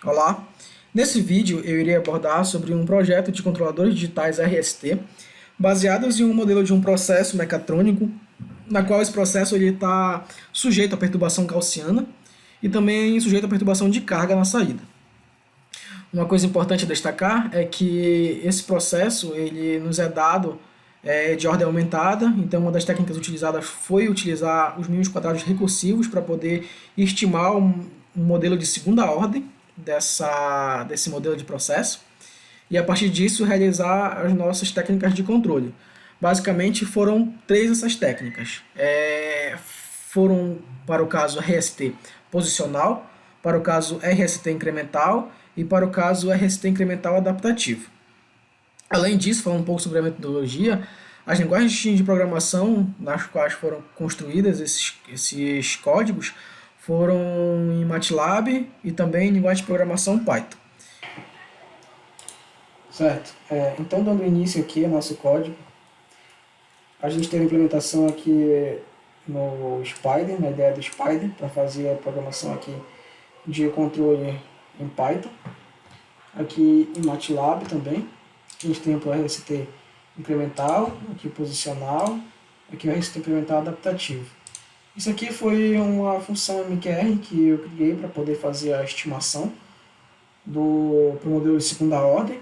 Olá! Nesse vídeo eu irei abordar sobre um projeto de controladores digitais RST baseados em um modelo de um processo mecatrônico, na qual esse processo está sujeito à perturbação gaussiana e também sujeito à perturbação de carga na saída. Uma coisa importante a destacar é que esse processo ele nos é dado de ordem aumentada, então uma das técnicas utilizadas foi utilizar os mínimos quadrados recursivos para poder estimar um modelo de segunda ordem desse modelo de processo e a partir disso realizar as nossas técnicas de controle. Basicamente foram três essas técnicas. Foram para o caso RST posicional, para o caso RST incremental e para o caso RST incremental adaptativo. Além disso, falando um pouco sobre a metodologia, as linguagens de programação nas quais foram construídas esses códigos foram em MATLAB e também em linguagem de programação Python. Certo. Então, dando início aqui ao nosso código, a gente teve a implementação aqui no Spider, na ideia do Spider, para fazer a programação aqui de controle em Python. Aqui em MATLAB também. A gente tem o RST incremental, aqui o posicional, aqui o RST incremental adaptativo. Isso aqui foi uma função MQR que eu criei para poder fazer a estimação do modelo de segunda ordem.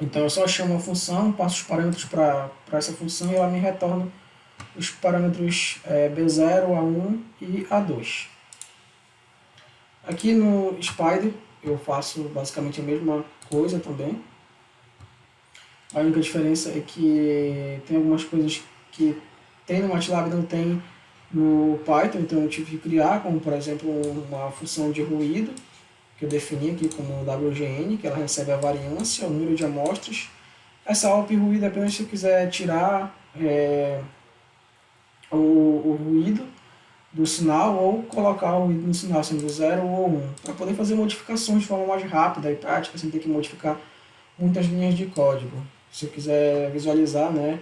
Então eu só chamo a função, passo os parâmetros para essa função e ela me retorna os parâmetros B0, A1 e A2. Aqui no Spider eu faço basicamente a mesma coisa também. A única diferença é que tem algumas coisas que tem no MATLAB e não tem no Python, então eu tive que criar, como por exemplo uma função de ruído, que eu defini aqui como WGN, que ela recebe a variância, o número de amostras. Essa ALP ruído é apenas se eu quiser tirar o ruído do sinal ou colocar o ruído no sinal, sendo 0 ou 1, para poder fazer modificações de forma mais rápida e prática, sem ter que modificar muitas linhas de código. Se eu quiser visualizar, né,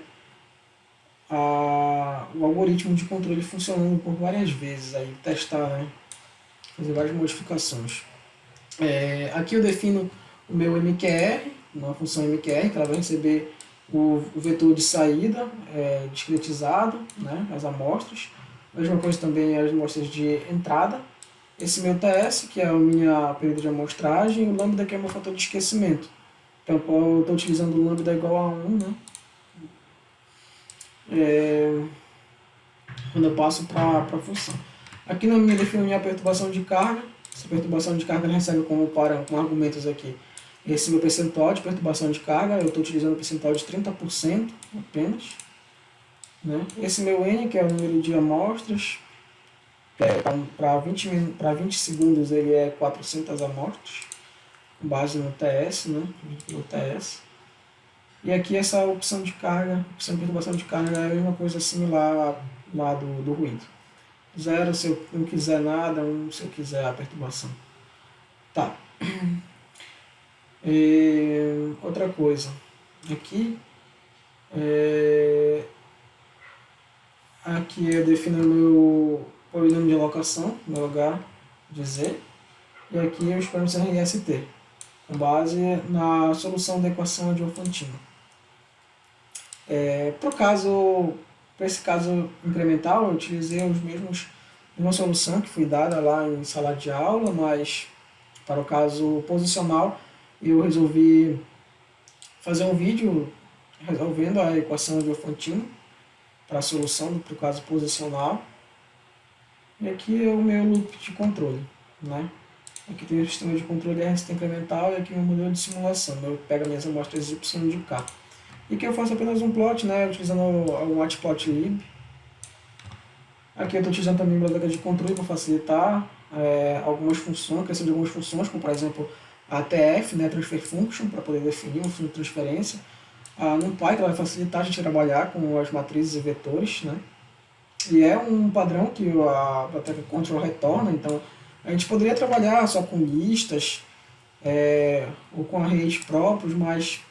o algoritmo de controle funcionando por várias vezes, aí testar, né, fazer várias modificações. Aqui eu defino o meu MQR, uma função MQR, que ela vai receber o vetor de saída discretizado, né, as amostras. A mesma coisa também as amostras de entrada. Esse meu TS, que é a minha período de amostragem, e o lambda, que é o meu fator de esquecimento. Então eu estou utilizando o lambda igual a 1, né, quando eu passo para a função. Aqui na minha defino minha perturbação de carga. Essa perturbação de carga recebe como argumentos aqui esse meu percentual de perturbação de carga. Eu estou utilizando o percentual de 30% apenas. Né? Esse meu N, que é o número de amostras, para 20 segundos ele é 400 amostras, com base no TS, né? No TS. E aqui essa opção de carga, opção de perturbação de carga é a mesma coisa similar lá do ruído. 0 se eu não quiser nada, 1 se eu quiser a perturbação. Tá. Outra coisa. Aqui eu defino o meu polinômio de alocação, meu lugar de Z. E aqui os parâmetros RST, com base na solução da equação de Diophantine. Para esse caso incremental, eu utilizei uma solução que foi dada lá em sala de aula, mas para o caso posicional, eu resolvi fazer um vídeo resolvendo a equação de Diophantine para a solução para o caso posicional. E aqui é o meu loop de controle, né? Aqui tem o sistema de controle RST incremental e aqui o meu modelo de simulação. Eu pego minhas amostras Y de K. E aqui eu faço apenas um plot, né, utilizando o matplotlib. Aqui eu estou utilizando também a biblioteca de controle para facilitar algumas funções, criação de algumas funções, como por exemplo a ATF, né, Transfer Function, para poder definir um fluxo de transferência. A NumPy, que ela vai facilitar a gente trabalhar com as matrizes e vetores, né. E é um padrão que a biblioteca control retorna, então a gente poderia trabalhar só com listas ou com arrays próprios, mas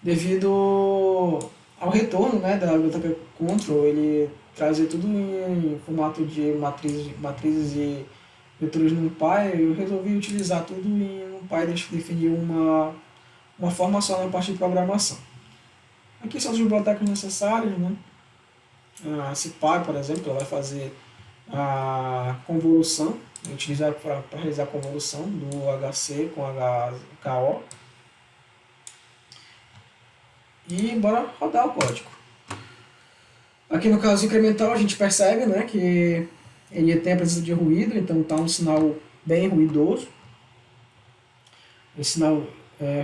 devido ao retorno, né, da biblioteca control, ele trazer tudo em formato de matrizes e vetores NumPy, eu resolvi utilizar tudo em NumPy e definir uma forma só na parte de programação. Aqui são as bibliotecas necessárias, né? A CPy, por exemplo, ela vai fazer a convolução, utilizar para realizar a convolução do HC com HKO. E bora rodar o código. Aqui no caso incremental a gente percebe, né, que ele tem a presença de ruído, então está um sinal bem ruidoso. Esse sinal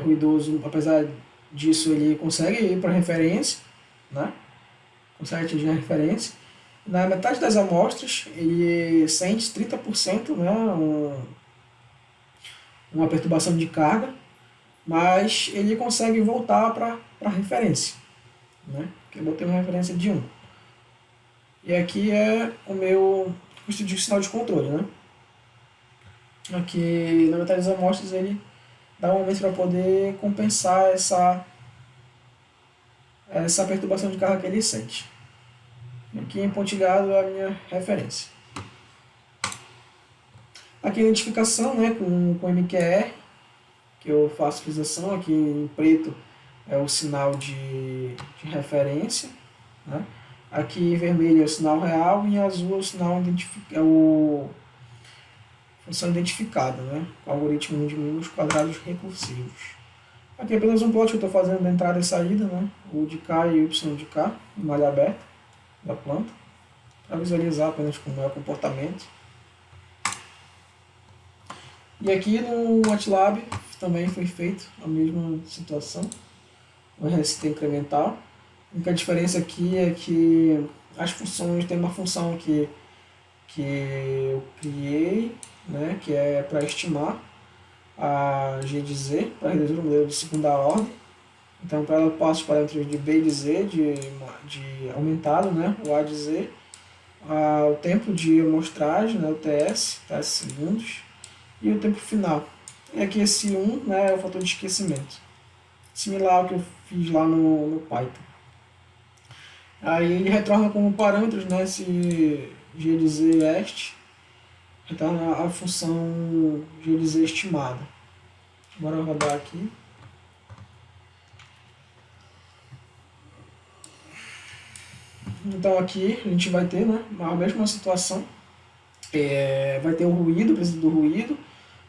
ruidoso, apesar disso, ele consegue ir para a referência, né? Consegue atingir a referência. Na metade das amostras, ele sente 30%, né, uma perturbação de carga, mas ele consegue voltar para a referência, né? Porque eu botei uma referência de 1. E aqui é o meu custo de sinal de controle, né? Aqui na metade das amostras ele dá um momento para poder compensar essa perturbação de carga que ele sente. Aqui em pontilhado é a minha referência. Aqui a identificação, né, com MQR, que eu faço utilização. Aqui em preto é o sinal de referência, né? Aqui em vermelho é o sinal real e em azul é o sinal função identificada, né? O algoritmo de mínimos quadrados recursivos. Aqui é apenas um plot que eu estou fazendo da entrada e saída, né? O de K e o Y de K, em malha aberta da planta, para visualizar apenas como é o comportamento. E aqui no MATLAB também foi feito a mesma situação, o RST incremental. A única diferença aqui é que as funções, tem uma função que eu criei, né, que é para estimar a G de Z, para reduzir o modelo de segunda ordem. Então, para ela eu passo os parâmetros de B de Z, de aumentado, né, o A de Z, o tempo de amostragem, né, o TS segundos, e o tempo final. E aqui esse 1, né, é o fator de esquecimento, similar ao que eu fiz lá no Python. Aí ele retorna como parâmetros, né, esse G de Z est, retorna a função G de Z estimada. Bora rodar aqui. Então aqui a gente vai ter, né, a mesma situação. Vai ter o ruído, o preço do ruído,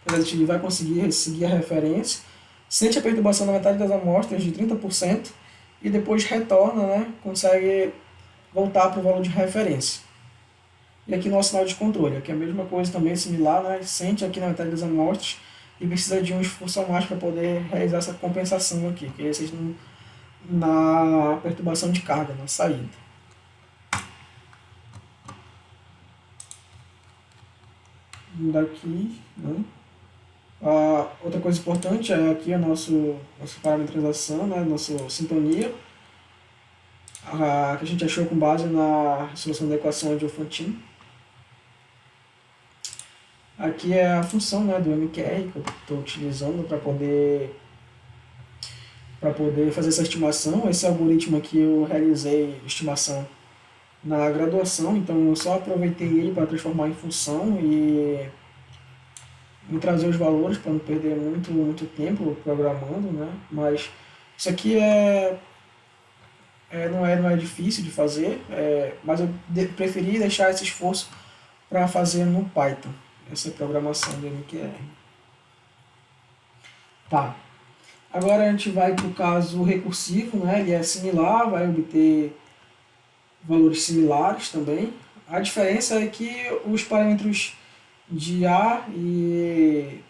ele vai conseguir seguir a referência, sente a perturbação na metade das amostras de 30% e depois retorna, né, consegue voltar para o valor de referência. E aqui no sinal de controle, aqui é a mesma coisa também, similar, né, sente aqui na metade das amostras e precisa de um esforço a mais para poder realizar essa compensação aqui, que é na perturbação de carga, na saída. Daqui, né? Outra coisa importante é aqui a nossa parametrização, né? Nossa sintonia, que a gente achou com base na solução da equação de Diophantine. Aqui é a função, né, do MQR que eu estou utilizando para poder fazer essa estimação. Esse algoritmo aqui eu realizei estimação na graduação, então eu só aproveitei ele para transformar em função e trazer os valores para não perder muito tempo programando, né? Mas isso aqui não é difícil de fazer, mas eu preferi deixar esse esforço para fazer no Python, essa programação do MQR. Tá. Agora a gente vai para o caso recursivo, né? Ele é similar, vai obter valores similares também. A diferença é que os parâmetros de A e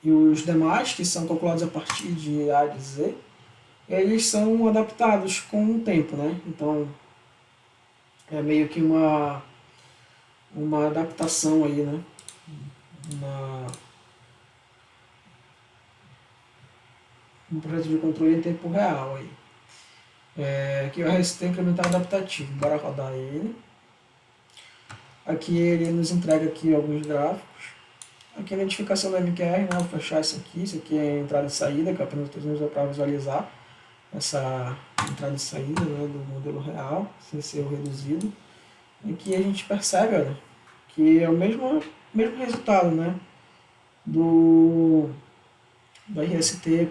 os demais, que são calculados a partir de A de Z, eles são adaptados com o tempo, né? Então é meio que uma adaptação aí, né? Um projeto de controle em tempo real aí. Aqui o RST incremental adaptativo, bora rodar ele. Aqui ele nos entrega aqui alguns gráficos. Aqui a identificação do MQR, né? Vou fechar isso aqui é entrada e saída, que apenas estou usando para visualizar essa entrada e saída, né, do modelo real, sem ser o reduzido. Aqui a gente percebe, olha, que é o mesmo mesmo resultado, né, do RST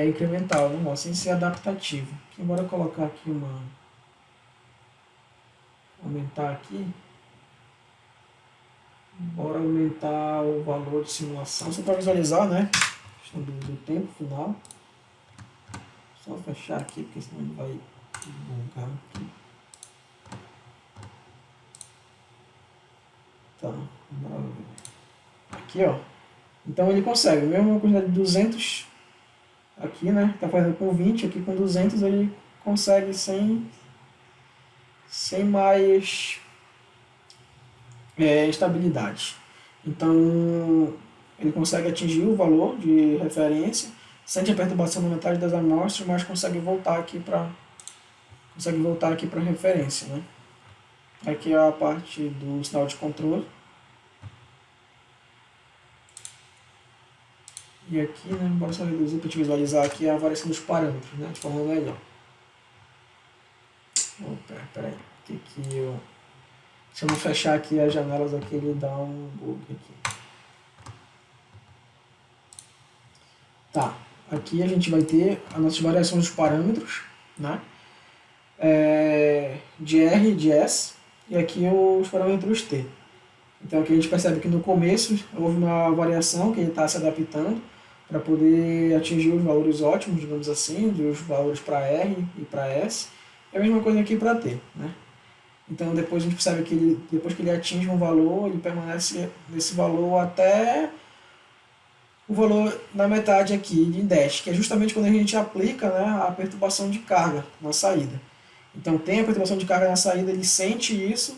incremental, não mostra, sem ser adaptativo. Aqui, bora colocar aqui aumentar aqui, bora aumentar o valor de simulação, só para visualizar, né, questão do tempo final. Só fechar aqui, porque senão ele vai bugar aqui. Tá, bora ver. Aqui, ó. Então ele consegue, mesmo uma quantidade de 200 aqui, né? Tá fazendo com 20, aqui com 200 ele consegue sem mais estabilidade. Então ele consegue atingir o valor de referência, sente a perturbação na metade das amostras, mas consegue voltar aqui para a referência, né? Aqui é a parte do sinal de controle. E aqui, né, bora só reduzir para te visualizar aqui a variação dos parâmetros, né, de forma melhor. Opa, peraí, se eu não fechar aqui as janelas aqui, ele dá um bug aqui. Tá, aqui a gente vai ter as nossas variações dos parâmetros, né, de R e de S, e aqui os parâmetros T. Então aqui a gente percebe que no começo houve uma variação que ele está se adaptando para poder atingir os valores ótimos, digamos assim, dos valores para R e para S. É a mesma coisa aqui para T, né? Então depois a gente percebe que depois que ele atinge um valor, ele permanece nesse valor até o valor na metade aqui de 10, que é justamente quando a gente aplica, né, a perturbação de carga na saída. Então tem a perturbação de carga na saída, ele sente isso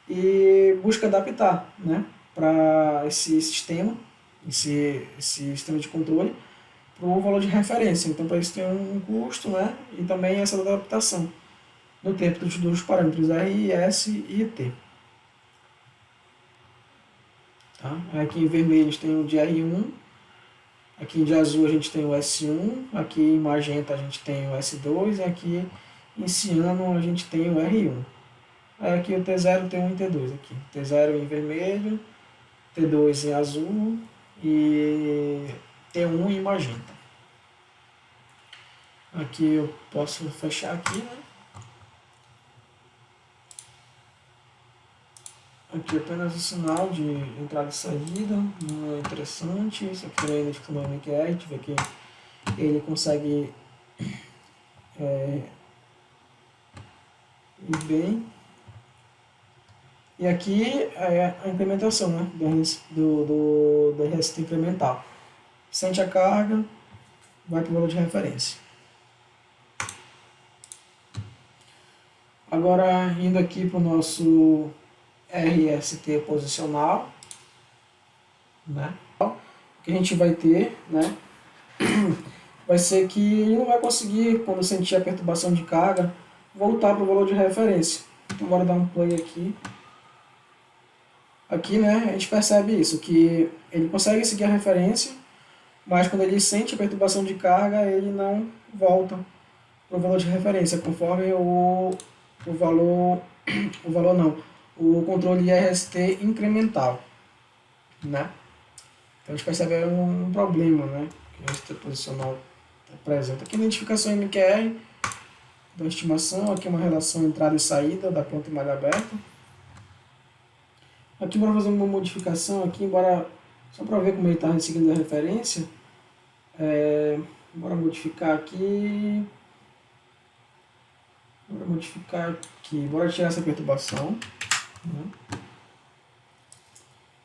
e busca adaptar, né, para esse sistema de controle para o valor de referência. Então para isso tem um custo, né, e também essa adaptação no tempo dos parâmetros R, S e T. Tá? Aqui em vermelho a gente tem o de R1, aqui de azul a gente tem o S1, aqui em magenta a gente tem o S2 e aqui em ciano a gente tem o R1. Aí aqui o T0, T1 e T2 aqui. T0 em vermelho, T2 em azul e T1 em magenta. Aqui eu posso fechar aqui, né? Aqui apenas o sinal de entrada e saída, não é interessante. Isso aqui também é identificação do MQR, a gente vê que ele consegue ir bem. E aqui é a implementação, né, do RST incremental. Sente a carga, vai para o valor de referência. Agora, indo aqui para o nosso RST posicional, né, o que a gente vai ter, né, vai ser que ele não vai conseguir, quando sentir a perturbação de carga, voltar para o valor de referência. Então, bora dar um play aqui. Aqui, né, a gente percebe isso, que ele consegue seguir a referência, mas quando ele sente a perturbação de carga, ele não volta para o valor de referência, conforme o controle RST incremental, né? Então a gente percebe um problema, né, que o RST posicional apresenta. Aqui a identificação MQR da estimação, aqui uma relação entrada e saída da ponta e malha aberta. Aqui bora fazer uma modificação aqui, só para ver como ele está seguindo a referência. Bora modificar aqui. Bora tirar essa perturbação, né?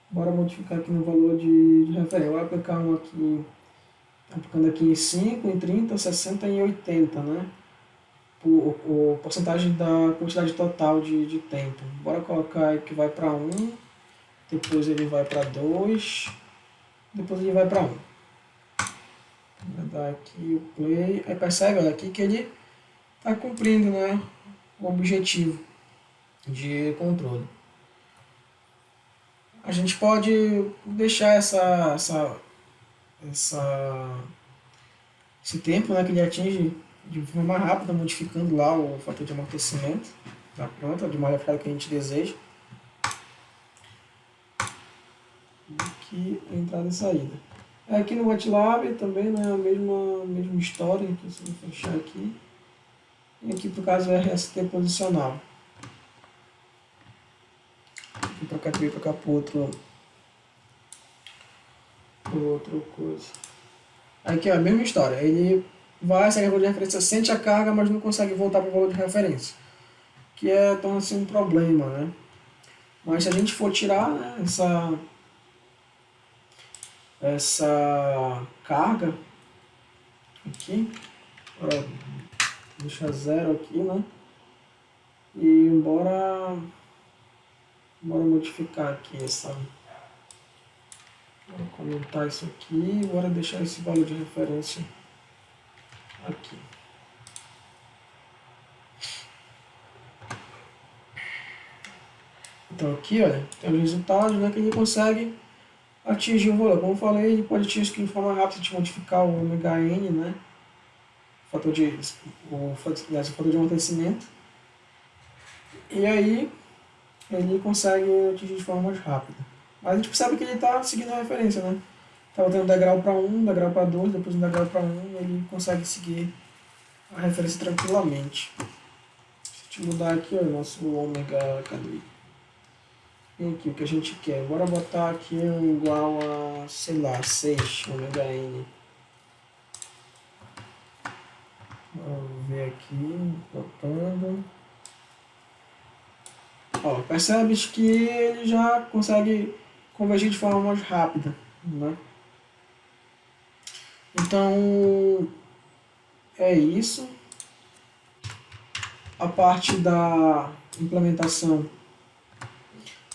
Bora modificar aqui no valor de referência. Vou aplicar um aqui, aplicando aqui em 5, em 30, 60 e 80, né? O porcentagem da quantidade total de tempo. Bora colocar aí que vai para 1, depois ele vai para 2, depois ele vai para 1. Vou dar aqui o play. Aí percebe, olha aqui que ele está cumprindo, né, o objetivo de controle. A gente pode deixar esse tempo, né, que ele atinge de forma mais rápida, modificando lá o fator de amortecimento da planta, de malha que a gente deseja. entrada e saída. Aqui no MATLAB também, né, a mesma história, aqui, se eu fechar aqui. E aqui por caso o RST posicional. Aqui para cá, para cá para outro coisa. Aqui ó, a mesma história. Ele vai, segue o valor de referência, sente a carga, mas não consegue voltar para o valor de referência. Que torna-se um problema, né? Mas se a gente for tirar, né, essa carga aqui, deixa zero aqui, né? E bora modificar aqui vou comentar isso aqui, bora deixar esse valor de referência aqui. Então aqui, olha, tem os resultados, né, que ele consegue atingir o valor. Como eu falei, ele pode atingir de forma rápida de modificar o ωn, né, o fator de amortecimento. E aí ele consegue atingir de forma mais rápida. Mas a gente percebe que ele está seguindo a referência, né? Está botando degrau para 1, degrau para 2, depois um degrau para 1, ele consegue seguir a referência tranquilamente. Deixa eu mudar aqui o nosso ômega, cadê? E aqui o que a gente quer. Bora botar aqui um igual a, sei lá, 6 ômega n. Vamos ver aqui, botando. Ó, percebe que ele já consegue convergir de forma mais rápida, né? Então, é isso. A parte da implementação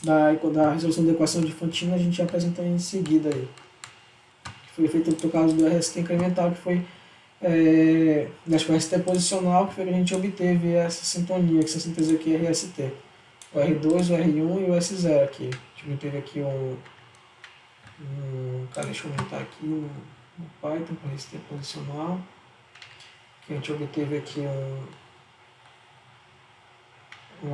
da resolução da equação de Fantino a gente apresentou em seguida aí. Foi feito por causa do RST incremental, que foi o RST posicional, que foi que a gente obteve essa sintonia, essa síntese aqui RST. O R2, o R1 e o S0 aqui. A gente obteve aqui deixa eu aumentar aqui no Python para RST posicional. Que a gente obteve aqui um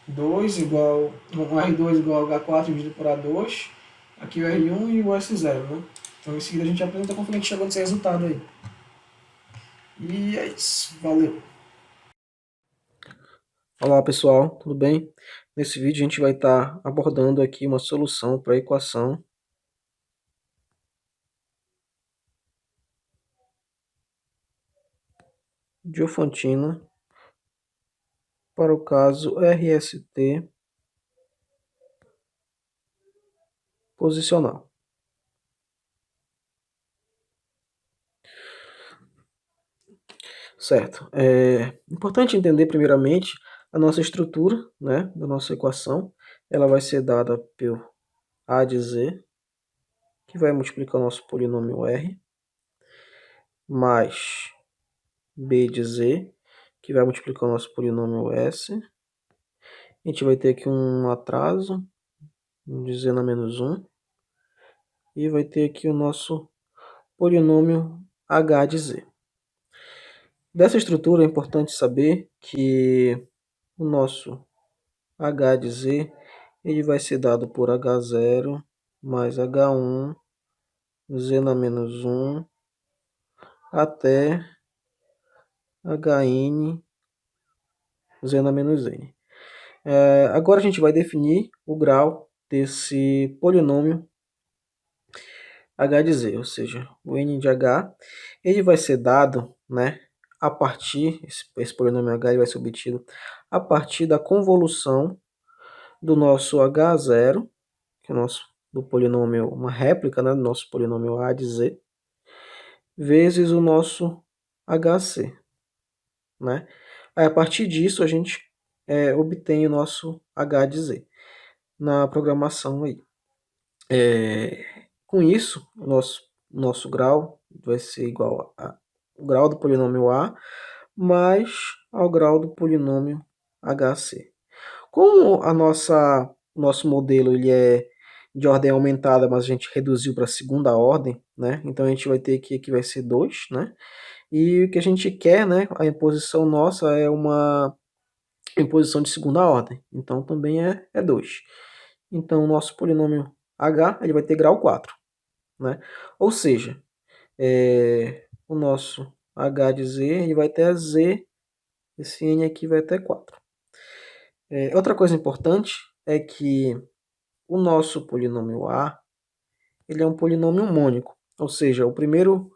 H2 igual, um R2 igual a H4 dividido por A2, aqui o R1 e o S0, né? Então em seguida a gente apresenta como a gente chegou nesse resultado aí. E é isso, valeu! Olá pessoal, tudo bem? Nesse vídeo a gente vai estar abordando aqui uma solução para a equação Diofantina para o caso RST posicional. Certo, é importante entender primeiramente a nossa estrutura, né, da nossa equação. Ela vai ser dada pelo A de Z, que vai multiplicar o nosso polinômio R, mais B de Z, que vai multiplicar o nosso polinômio S. A gente vai ter aqui um atraso, de Z na menos 1, e vai ter aqui o nosso polinômio H de Z. Dessa estrutura é importante saber que o nosso H de Z ele vai ser dado por H0 mais H1, Z na menos 1, até Hn, Z na menos N. Agora a gente vai definir o grau desse polinômio H de Z, ou seja, o N de H, ele vai ser dado, né, a partir, esse polinômio H ele vai ser obtido a partir da convolução do nosso H0, que é o nosso do polinômio, uma réplica, né, do nosso polinômio A de Z, vezes o nosso HC, né? Aí, a partir disso a gente obtém o nosso H de Z na programação aí. Com isso, o nosso grau vai ser igual ao grau do polinômio A mais ao grau do polinômio HC. Como nosso modelo ele é de ordem aumentada, mas a gente reduziu para a segunda ordem, né? Então a gente vai ter que aqui vai ser 2, né? E o que a gente quer, né? A imposição nossa é uma imposição de segunda ordem. Então também é 2. Então o nosso polinômio H ele vai ter grau 4, né? Ou seja, o nosso H de Z ele vai ter a Z, esse N aqui vai ter 4. Outra coisa importante é que o nosso polinômio A ele é um polinômio mônico, ou seja, o primeiro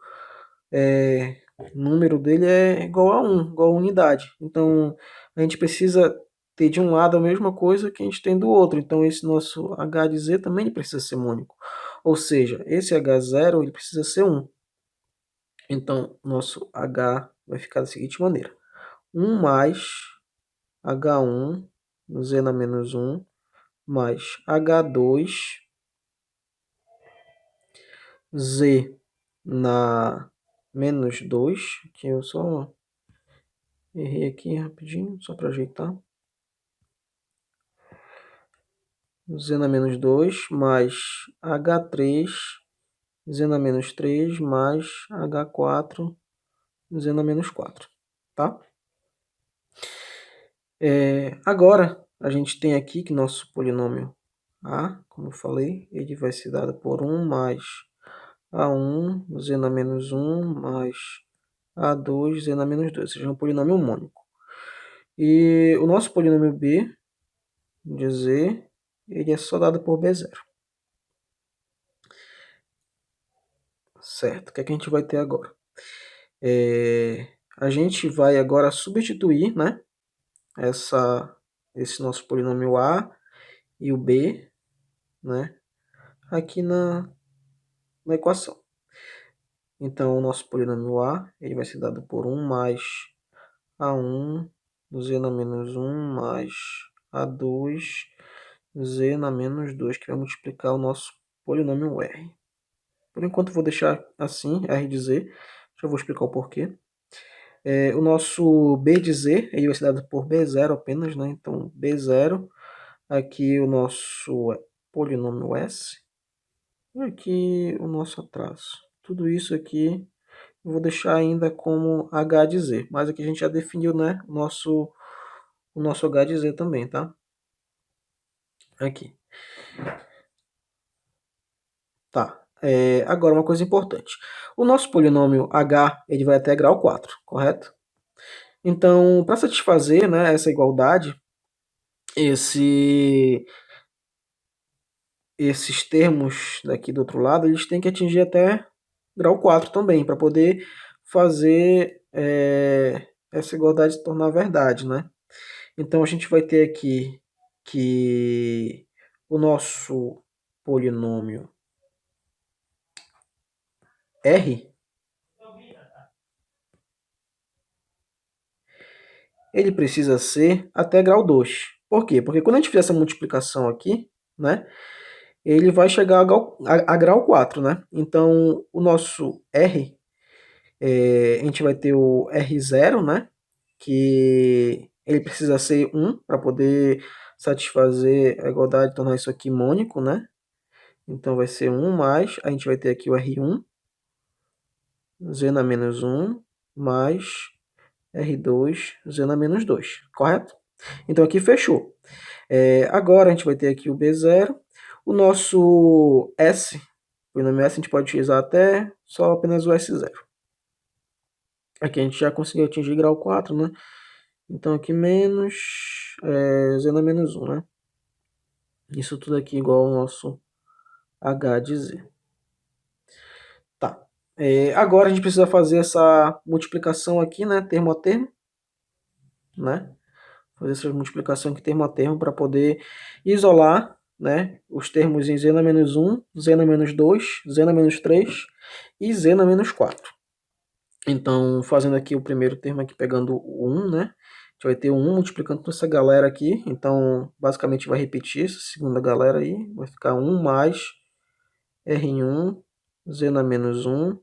número dele é igual a 1, igual a unidade. Então, a gente precisa ter de um lado a mesma coisa que a gente tem do outro. Então, esse nosso H de Z também ele precisa ser mônico. Ou seja, esse H0 ele precisa ser 1. Então, nosso H vai ficar da seguinte maneira. 1 mais H1, Z na menos 1, mais H2, Z na menos 2, que eu só errei aqui rapidinho, só para ajeitar. Z na menos 2, mais H3, Z na menos 3, mais H4, Z na menos 4, tá? Agora, a gente tem aqui que nosso polinômio A, como eu falei, ele vai ser dado por 1 mais A1, Z na menos 1, mais A2, Z na menos 2, ou seja, um polinômio mônico. E o nosso polinômio B, de Z, ele é só dado por B0. Certo, o que é que a gente vai ter agora? A gente vai agora substituir, né, esse nosso polinômio A e o B, né, aqui na equação. Então, o nosso polinômio A ele vai ser dado por 1 mais A1, Z na menos 1, mais A2, Z na menos 2, que vai multiplicar o nosso polinômio R. Por enquanto, vou deixar assim, R de Z. Já vou explicar o porquê. O nosso B de Z ele vai ser dado por B0 apenas, né? Então, B0, aqui o nosso polinômio S, e aqui o nosso traço. Tudo isso aqui eu vou deixar ainda como H de Z, mas aqui a gente já definiu, né, o nosso H de Z também, tá? Aqui. Tá. Agora uma coisa importante. O nosso polinômio H ele vai até grau 4, correto? Então, para satisfazer, né, essa igualdade, esses termos daqui do outro lado, eles têm que atingir até grau 4 também, para poder fazer essa igualdade se tornar verdade, né? Então, a gente vai ter aqui que o nosso polinômio R, ele precisa ser até grau 2. Por quê? Porque quando a gente fizer essa multiplicação aqui, né, ele vai chegar a grau 4, né? Então, o nosso R, a gente vai ter o R0, né, que ele precisa ser 1 para poder satisfazer a igualdade e tornar isso aqui mônico, né? Então, vai ser 1 mais, a gente vai ter aqui o R1, Z na menos 1, mais R2, Z na menos 2, correto? Então, aqui fechou. Agora, a gente vai ter aqui o B0. O nosso S, o nome S, a gente pode utilizar até só apenas o S0. Aqui a gente já conseguiu atingir grau 4, né? Então, aqui menos Z na menos 1, né? Isso tudo aqui igual ao nosso H de Z. Tá. Agora a gente precisa fazer essa multiplicação aqui, né? Termo a termo, né? Fazer essa multiplicação aqui termo a termo para poder isolar, né, os termos em Z na menos 1, Z na menos 2, Z na menos 3 e Z na menos 4. Então, fazendo aqui o primeiro termo aqui, pegando o 1, né? A gente vai ter o 1 multiplicando com essa galera aqui. Então, basicamente vai repetir essa segunda galera aí. Vai ficar 1 mais R1, Z na menos 1,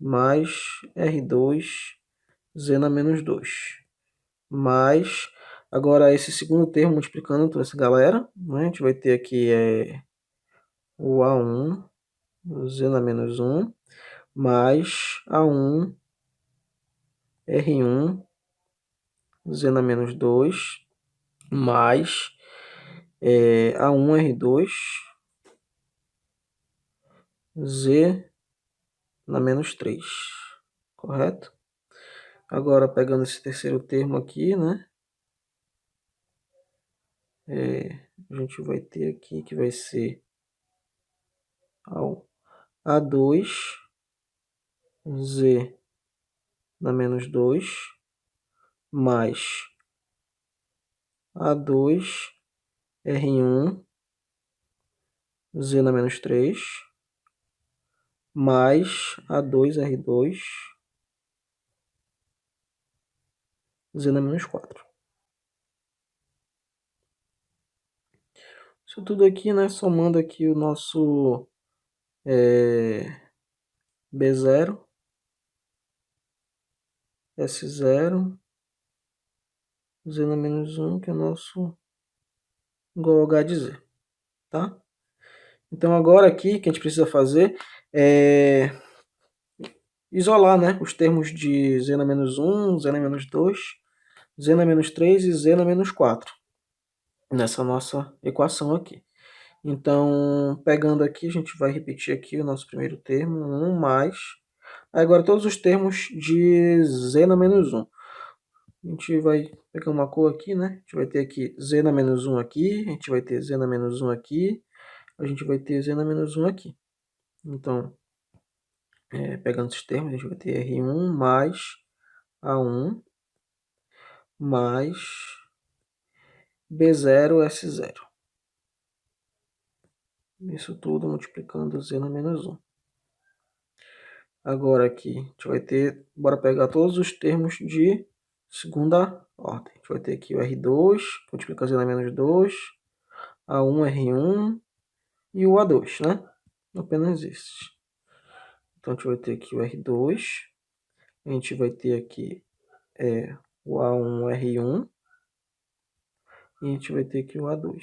mais R2, Z na menos 2. Mais, agora esse segundo termo multiplicando toda essa galera, né? A gente vai ter aqui o A1, Z na menos 1, mais A1, R1, Z na menos 2, mais A1, R2, Z na menos 3, correto? Agora, pegando esse terceiro termo aqui, né? A gente vai ter aqui que vai ser ao A2, Z na menos 2, mais A2, R1, Z na menos 3, mais A2, R2, Z na menos 4. Isso tudo aqui, né, somando aqui o nosso B0, S0, Z na menos 1, que é o nosso igual ao H de Z, tá? Então agora aqui, o que a gente precisa fazer é isolar, né, os termos de Z na menos 1, Z na menos 2, Z na menos 3 e Z na menos 4, nessa nossa equação aqui. Então, pegando aqui, a gente vai repetir aqui o nosso primeiro termo, 1 mais. Agora, todos os termos de Z na menos 1. A gente vai pegar uma cor aqui, né? A gente vai ter aqui Z na menos 1 aqui, a gente vai ter Z na menos 1 aqui, a gente vai ter Z na menos 1 aqui. Então, pegando esses termos, a gente vai ter R1 mais A1 mais B0, S0. Isso tudo multiplicando Z na menos 1. Agora aqui, a gente vai ter, bora pegar todos os termos de segunda ordem. A gente vai ter aqui o R2, multiplicar Z na menos 2, A1, R1 e o A2, né? Apenas esses. Então a gente vai ter aqui o R2, a gente vai ter aqui o A1, R1 e a gente vai ter aqui o A2.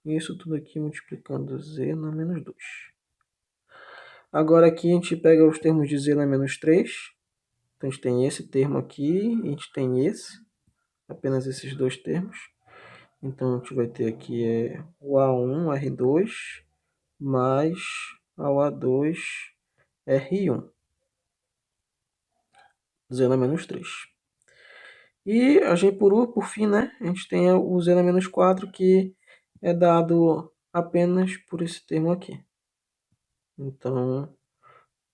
Isso tudo aqui multiplicando Z na menos 2. Agora aqui a gente pega os termos de Z na menos 3. Então a gente tem esse termo aqui e a gente tem esse. Apenas esses dois termos. Então a gente vai ter aqui o A1, R2 mais ao A2, R1. Z na menos 3. E a gente, por fim, né, a gente tem o Z na menos 4, que é dado apenas por esse termo aqui. Então,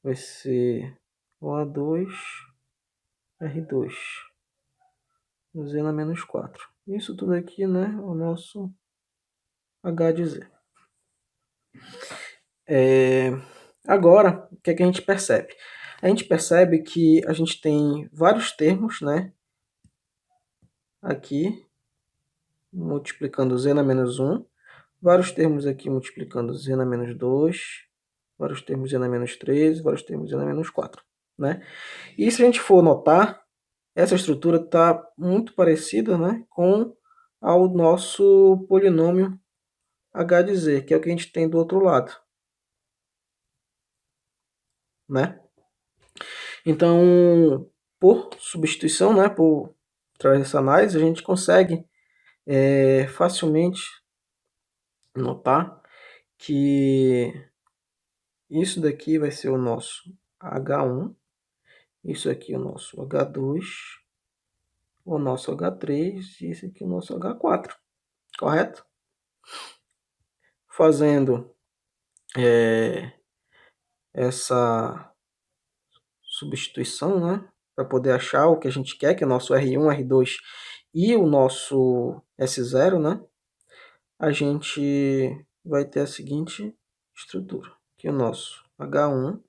vai ser o A2, R2, Z na menos 4. Isso tudo aqui, né, o nosso H de Z. Agora, o que é que a gente percebe? A gente percebe que a gente tem vários termos, né, aqui, multiplicando Z na menos 1, vários termos aqui multiplicando Z na menos 2, vários termos Z na menos 3, vários termos Z na menos 4, né? E se a gente for notar, essa estrutura está muito parecida, né, com ao nosso polinômio H de Z, que é o que a gente tem do outro lado, né? Então, por substituição, né, através dessa análise, a gente consegue facilmente notar que isso daqui vai ser o nosso H1, isso aqui é o nosso H2, o nosso H3 e esse aqui é o nosso H4, correto? Fazendo essa substituição, né, para poder achar o que a gente quer, que é o nosso R1, R2 e o nosso S0, né, a gente vai ter a seguinte estrutura, que o nosso H1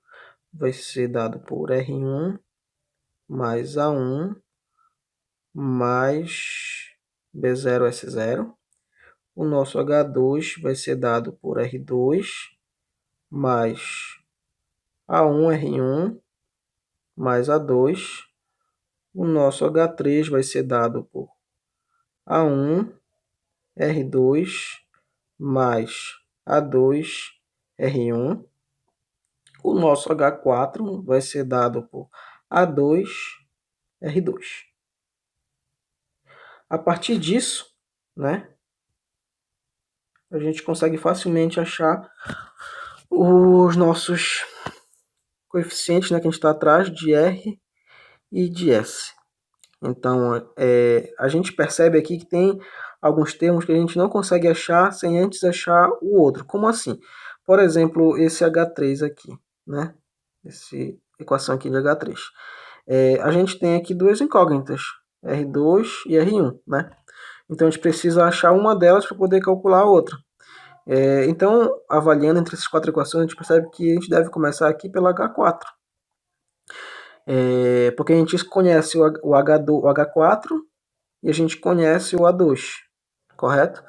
vai ser dado por R1 mais A1 mais B0, S0. O nosso H2 vai ser dado por R2 mais A1, R1 mais A2. O nosso H3 vai ser dado por A1, R2 mais A2, R1. O nosso H4 vai ser dado por A2, R2. A partir disso, né, a gente consegue facilmente achar os nossos coeficientes, né, que a gente está atrás de R e de S. Então, a gente percebe aqui que tem alguns termos que a gente não consegue achar sem antes achar o outro. Como assim? Por exemplo, esse H3 aqui, né? Essa equação aqui de H3. A gente tem aqui duas incógnitas, R2 e R1, né? Então, a gente precisa achar uma delas para poder calcular a outra. Então, avaliando entre essas quatro equações, a gente percebe que a gente deve começar aqui pela H4. Porque a gente conhece o H4 e a gente conhece o A2, correto?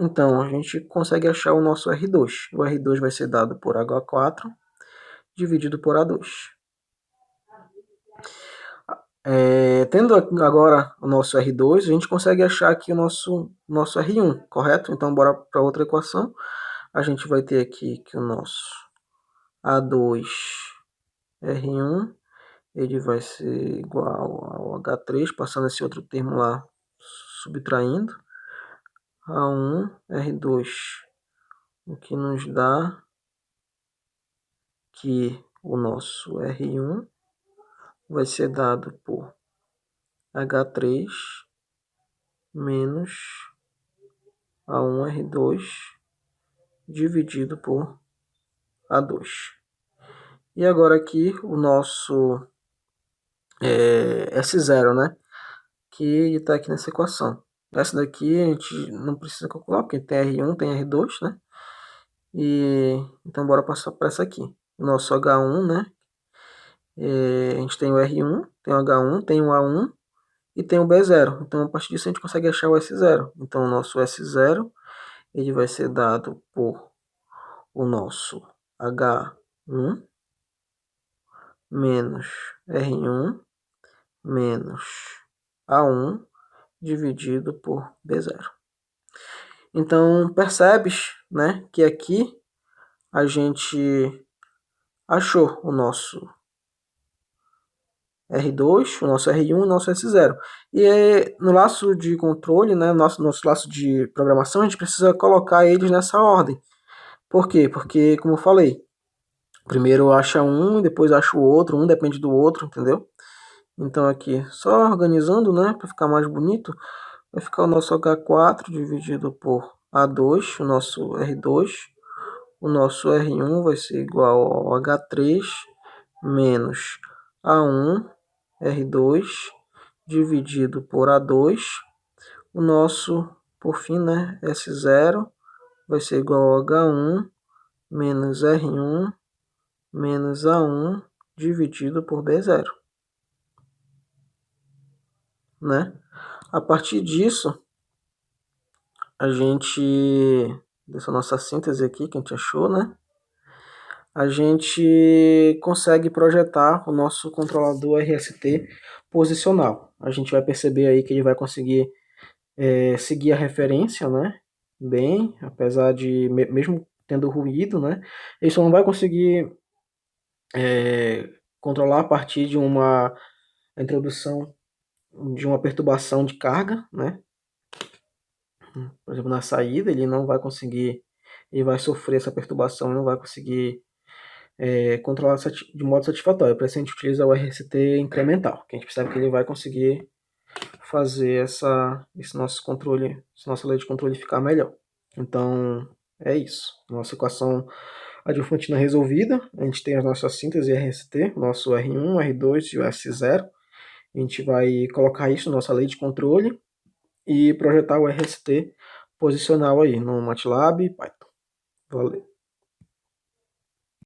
Então, a gente consegue achar o nosso R2. O R2 vai ser dado por H4 dividido por A2. Tendo agora o nosso R2, a gente consegue achar aqui o nosso R1, correto? Então, bora para outra equação. A gente vai ter aqui que o nosso A2 R1 ele vai ser igual ao H3, passando esse outro termo lá, subtraindo. A1 R2, o que nos dá que o nosso R1 vai ser dado por H3 menos A1 R2 dividido por A2. E agora aqui o nosso S0, né? Que está aqui nessa equação. Essa daqui a gente não precisa calcular, porque tem R1, tem R2, né? Então bora passar para essa aqui. O nosso H1, né? A gente tem o R1, tem o H1, tem o A1 e tem o B0. Então a partir disso a gente consegue achar o S0. Então o nosso S0 ele vai ser dado por o nosso H1 menos R1 menos A1 dividido por B0. Então percebes, né, que aqui a gente achou o nosso R2, o nosso R1 e o nosso S0. E no laço de controle, né, nosso laço de programação, a gente precisa colocar eles nessa ordem. Por quê? Porque, como eu falei, primeiro acha um, depois acha o outro, um depende do outro, entendeu? Então aqui, só organizando, né, para ficar mais bonito, vai ficar o nosso H4 dividido por A2, o nosso R2. O nosso R1 vai ser igual ao H3 menos A1 R2 dividido por A2. O nosso, por fim, né, S0 vai ser igual ao H1 menos R1 menos A1 dividido por B0. Né? A partir disso, a gente, dessa nossa síntese aqui que a gente achou, né? A gente consegue projetar o nosso controlador RST posicional. A gente vai perceber aí que ele vai conseguir seguir a referência, né? Bem, apesar de, mesmo tendo ruído, né? Ele só não vai conseguir controlar a partir de uma introdução de uma perturbação de carga, né? Por exemplo, na saída ele não vai conseguir, ele vai sofrer essa perturbação e não vai conseguir controlar de modo satisfatório. Por isso a gente utiliza o RST incremental, que a gente percebe que ele vai conseguir fazer esse nosso controle, essa nossa lei de controle ficar melhor. Então, é isso. Nossa equação adjuvantina resolvida. A gente tem as nossas sínteses RST, nosso R1, R2 e o S0. A gente vai colocar isso na nossa lei de controle e projetar o RST posicional aí no MATLAB e Python. Valeu.